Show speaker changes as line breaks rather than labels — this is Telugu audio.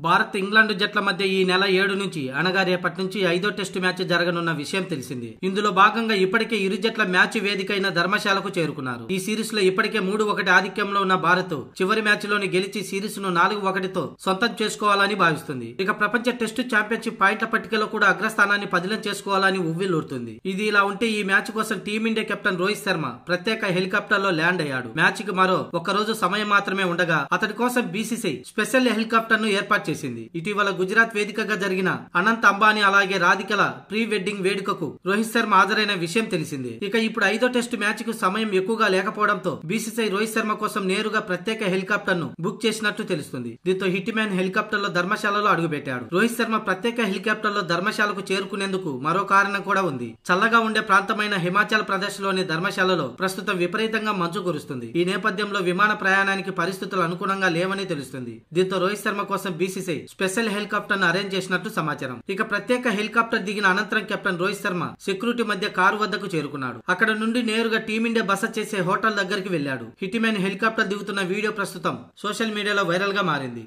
భారత్ ఇంగ్లాండ్ జట్ల మధ్య ఈ నెల 7 నుంచి అనగా రేపటి నుంచి 5వ టెస్టు మ్యాచ్ జరగనున్న విషయం తెలిసింది. ఇందులో భాగంగా ఇప్పటికే ఇరు జట్ల మ్యాచ్ వేదికైన ధర్మశాలకు చేరుకున్నారు. ఈ సిరీస్ లో ఇప్పటికే 3-1 ఆధిక్యంలో ఉన్న భారత్ చివరి మ్యాచ్ లోని గెలిచి సిరీస్ ను 4-1తో సొంతం చేసుకోవాలని భావిస్తుంది. ఇక ప్రపంచ టెస్టు ఛాంపియన్షిప్ పాయింట్ల పట్టికలో కూడా అగ్రస్థానాన్ని పదిలం చేసుకోవాలని ఉవ్విల్లూరుతుంది. ఇది ఇలా ఉంటే ఈ మ్యాచ్ కోసం టీమిండియా కెప్టెన్ రోహిత్ శర్మ ప్రత్యేక హెలికాప్టర్ లో ల్యాండ్ అయ్యాడు. మ్యాచ్ కి మరో ఒక్కరోజు సమయం మాత్రమే ఉండగా అతడి కోసం బీసీసీ స్పెషల్ హెలికాప్టర్ ను ఏర్పాటు చేసింది. ఇటీవల గుజరాత్ వేదికగా జరిగిన అనంత్ అంబానీ అలాగే రాధికల ప్రీ వెడ్డింగ్ వేడుకకు రోహిత్ శర్మ హాజరైన విషయం తెలిసిందే. ఇక ఇప్పుడు 5వ టెస్టు మ్యాచ్ కు సమయం ఎక్కువగా లేకపోవడంతో బీసీసీ రోహిత్ శర్మ కోసం నేరుగా ప్రత్యేక హెలికాప్టర్ ను బుక్ చేసినట్టు తెలుస్తుంది. దీంతో హిట్ మ్యాన్ హెలికాప్టర్ లో ధర్మశాలలో అడుగుపెట్టాడు. రోహిత్ శర్మ ప్రత్యేక హెలికాప్టర్ లో ధర్మశాలకు చేరుకునేందుకు మరో కారణం కూడా ఉంది. చల్లగా ఉండే ప్రాంతమైన హిమాచల్ ప్రదేశ్ లోని ధర్మశాలలో ప్రస్తుతం విపరీతంగా మంచు కురుస్తుంది. ఈ నేపథ్యంలో విమాన ప్రయాణానికి పరిస్థితులు అనుకూలంగా లేవని తెలుస్తుంది. దీంతో రోహిత్ శర్మ కోసం బీసీసీ స్పెషల్ హెలికాప్టర్ ను అరేంజ్ చేసినట్టు సమాచారం. ఇక ప్రత్యేక హెలికాప్టర్ దిగిన అనంతరం కెప్టెన్ రోహిత్ శర్మ సెక్యూరిటీ మధ్య కారు వద్దకు చేరుకున్నాడు. అక్కడ నుండి నేరుగా టీమిండియా బస చేసే హోటల్ దగ్గరికి వెళ్లాడు. హిట్ మ్యాన్ హెలికాప్టర్ దిగుతున్న వీడియో ప్రస్తుతం సోషల్ మీడియాలో వైరల్ గా మారింది.